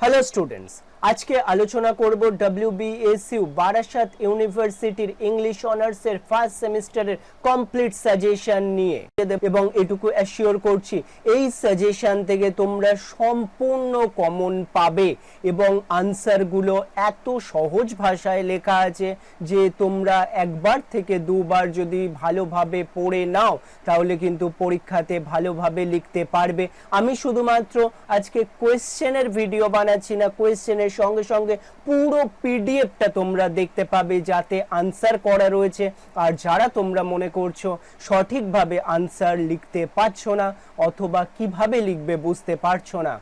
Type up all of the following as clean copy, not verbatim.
Hello students, আজকে আলোচনা করব WBSU বারাসাত ইউনিভার্সিটির ইংলিশ অনার্সের ফার্স্ট সেমিস্টারের কমপ্লিট সাজেশন নিয়ে এবং এটুকু অ্যাসিওর করছি এই সাজেশন থেকে তোমরা সম্পূর্ণ কমন পাবে এবং আনসারগুলো এত সহজ ভাষায় লেখা আছে যে তোমরা একবার থেকে দুবার যদি ভালোভাবে পড়ে নাও তাহলে কিন্তু পরীক্ষাতে ভালোভাবে লিখতে পারবে। আমি শুধুমাত্র আজকে কোয়েশ্চেনের ভিডিও বানাচ্ছি না, কোয়েশ্চেনের সঙ্গে সঙ্গে পুরো পিডিএফটা তোমরা দেখতে পাবে যাতে আনসার করা রয়েছে। আর যারা তোমরা মনে করছো সঠিকভাবে আনসার লিখতে পারছো না অথবা কিভাবে লিখবে বুঝতে পারছো না,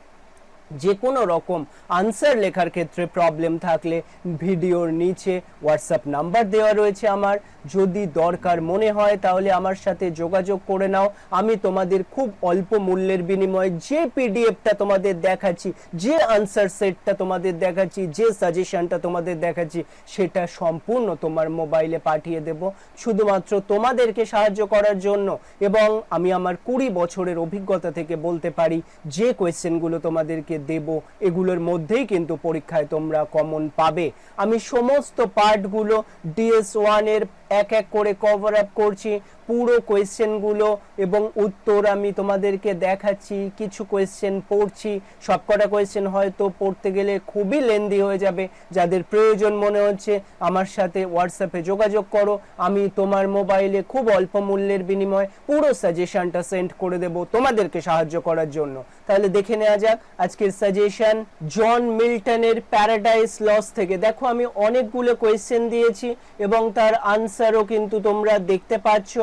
যে কোনো রকম আনসার লেখার ক্ষেত্রে প্রবলেম থাকলে ভিডিওর নিচে হোয়াটসঅ্যাপ নাম্বার দেওয়া রয়েছে আমার, যদি দরকার মনে হয় তাহলে আমার সাথে যোগাযোগ করে নাও। আমি তোমাদের খুব অল্প মূল্যের বিনিময়ে যে পিডিএফটা তোমাদের দেখাচ্ছি, যে আনসার সেটটা তোমাদের দেখাচ্ছি, যে সাজেশনটা তোমাদের দেখাচ্ছি সেটা সম্পূর্ণ তোমার মোবাইলে পাঠিয়ে দেব শুধুমাত্র তোমাদেরকে সাহায্য করার জন্য। এবং আমি আমার 20 বছরের অভিজ্ঞতা থেকে বলতে পারি যে কোয়েশ্চেনগুলো তোমাদেরকে দেব এগুলোর মধ্যেই কিন্তু পরীক্ষায় তোমরা কমন পাবে। আমি সমস্ত পার্টগুলো DS1 এর এক এক করে কভার আপ করছি, পুরো কোয়েশ্চেনগুলো এবং উত্তর আমি তোমাদেরকে দেখাচ্ছি, কিছু কোয়েশ্চেন পড়ছি। সবকটা কোয়েশ্চেন হয়তো পড়তে গেলে খুবই লেন্দি হয়ে যাবে, যাদের প্রয়োজন মনে হচ্ছে আমার সাথে হোয়াটসঅ্যাপে যোগাযোগ করো, আমি তোমার মোবাইলে খুব অল্প মূল্যের বিনিময়ে পুরো সাজেশনটা সেন্ড করে দেব তোমাদেরকে সাহায্য করার জন্য। তাহলে দেখে নেওয়া যাক আজকের সাজেশন জন মিল্টনের প্যারাডাইস লস্ট থেকে। দেখো আমি অনেকগুলো কোয়েশ্চেন দিয়েছি এবং তার আনসারও কিন্তু তোমরা দেখতে পাচ্ছ।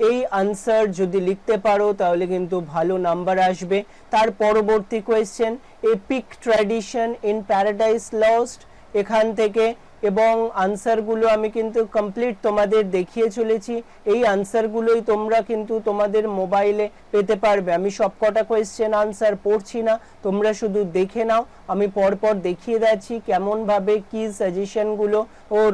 এই আনসার যদি লিখতে পারো তাহলে কিন্তু ভালো নাম্বার আসবে। তার পরবর্তী question epic tradition in paradise lost এখান থেকে, এবং আনসারগুলো আমি কিন্তু কমপ্লিট তোমাদের দেখিয়ে চলেছি। এই আনসারগুলোই তোমরা কিন্তু তোমাদের মোবাইলে পেতে পারবে। আমি সবকটা কোয়েশ্চেন আনসার পড়ছি না, তোমরা শুধু দেখে নাও, আমি পরপর দেখিয়ে যাচ্ছি কেমনভাবে কি সাজেশনগুলো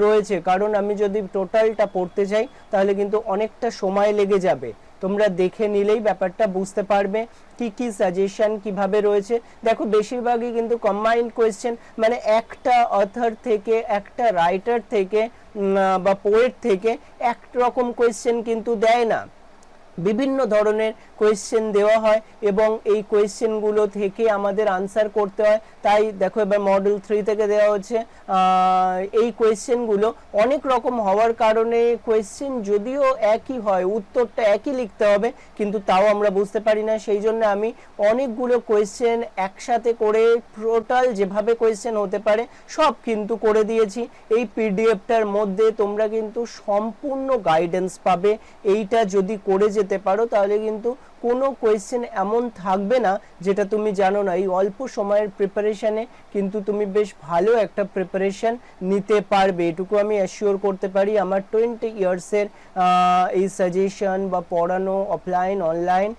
রয়েছে, কারণ আমি যদি টোটালটা পড়তে চাই তাহলে কিন্তু অনেকটা সময় লেগে যাবে। তোমরা দেখে নিলেই ব্যাপারটা বুঝতে পারবে কি কি সাজেশন কিভাবে রয়েছে। দেখো বেশিরভাগই কিন্তু কম্বাইন্ড কোয়েশ্চেন, মানে একটা অথর থেকে, একটা রাইটার থেকে বা পোয়েট থেকে একরকম কোয়েশ্চেন কিন্তু দেয় না, বিভিন্ন ধরনের কোয়েশ্চেন দেওয়া হয় এবং এই কোয়েশ্চেনগুলো থেকে আমাদের আনসার করতে হয়। তাই দেখো এবার মডেল 3 থেকে দেওয়া হচ্ছে। এই কোয়েশ্চেনগুলো অনেক রকম হওয়ার কারণে কোয়েশ্চেন যদিও একই হয়, উত্তরটা একই লিখতে হবে, কিন্তু তাও আমরা বুঝতে পারি না। সেই জন্য আমি অনেকগুলো কোয়েশ্চেন একসাথে করে টোটাল যেভাবে কোয়েশ্চেন হতে পারে সব কিন্তু করে দিয়েছি। এই পিডিএফটার মধ্যে তোমরা কিন্তু সম্পূর্ণ গাইডেন্স পাবে। এইটা যদি করে যেতে পারো তাহলে কিন্তু কোনো কোয়েশ্চেন এমন থাকবে না যেটা তুমি জানো না। এই অল্প সময়ের প্রিপারেশনে কিন্তু তুমি বেশ ভালো একটা প্রিপারেশন নিতে পারবে, এটুকু আমি অ্যাসিওর করতে পারি আমার 20 ইয়ার্সের এই সাজেশন বা পড়ানো অফলাইন অনলাইন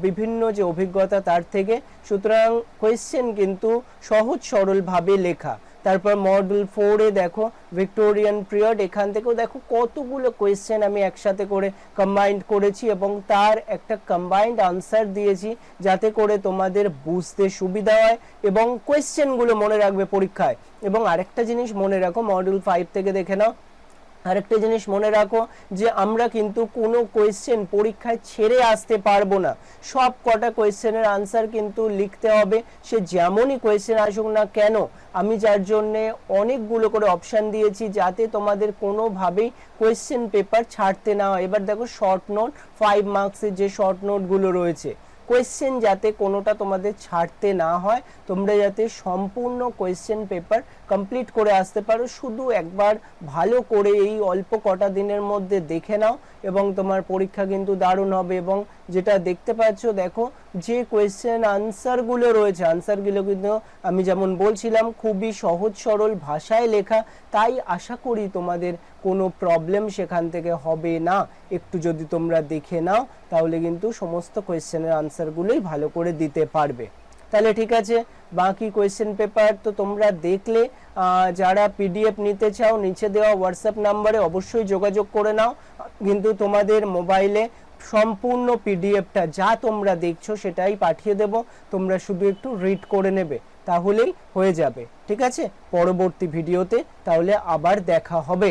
বিভিন্ন যে অভিজ্ঞতা তার থেকে। সুতরাং কোয়েশ্চেন কিন্তু সহজ সরলভাবে লেখা। তারপর মডেল 4 এ দেখো ভিক্টোরিয়ান পিরিয়ড, এখান থেকেও দেখো কতগুলো কোয়েশ্চেন আমি একসাথে করে কম্বাইন্ড করেছি এবং তার একটা কম্বাইন্ড আনসার দিয়েছি যাতে করে তোমাদের বুঝতে সুবিধা হয় এবং কোয়েশ্চেনগুলো মনে রাখবে পরীক্ষায়। এবং আরেকটা জিনিস মনে রাখো, মডেল 5 থেকে দেখে নাও, আরেকটা জিনিস মনে রাখো যে আমরা কিন্তু কোনো কোয়েশ্চেন পরীক্ষায় ছেড়ে আসতে পারবো না। সব কটা কোয়েশ্চেনের আনসার কিন্তু লিখতে হবে, সে যেমনই কোয়েশ্চেন আসুক না কেন। আমি যার জন্যে অনেকগুলো করে অপশান দিয়েছি যাতে তোমাদের কোনোভাবেই কোয়েশ্চেন পেপার ছাড়তে না হয়। এবার দেখো শর্ট নোট, 5 মার্কসের যে শর্ট নোটগুলো রয়েছে, কোয়েশ্চেন যাতে কোনোটা তোমাদের ছাড়তে না হয়, তোমরা যাতে সম্পূর্ণ কোয়েশ্চেন পেপার কমপ্লিট করে আসতে পারো। শুধু একবার ভালো করে এই অল্প কটা দিনের মধ্যে দেখে নাও এবং তোমার পরীক্ষা কিন্তু দারুণ হবে। এবং যেটা দেখতে পাচ্ছ দেখো যে কোয়েশ্চেন আনসারগুলো রয়েছে, আনসারগুলো কিন্তু আমি যেমন বলছিলাম খুবই সহজ সরল ভাষায় লেখা, তাই আশা করি তোমাদের কোনো প্রবলেম সেখান থেকে হবে না। একটু যদি তোমরা দেখে নাও তাহলে কিন্তু সমস্ত কোয়েশ্চেনের আনসারগুলোই ভালো করে দিতে পারবে। তাহলে ঠিক আছে, বাকি কোয়েশ্চেন পেপার তো তোমরা দেখলে। যারা পিডিএফ নিতে চাও নিচে দেওয়া হোয়াটসঅ্যাপ নাম্বারে অবশ্যই যোগাযোগ করে নাও, কিন্তু তোমাদের মোবাইলে সম্পূর্ণ পিডিএফটা যা তোমরা দেখছো সেটাই পাঠিয়ে দেব, তোমরা শুধু একটু রিড করে নেবে। তাহলেই হয়ে যাবে। ঠিক আছে, পরবর্তী ভিডিওতে তাহলে আবার দেখা হবে।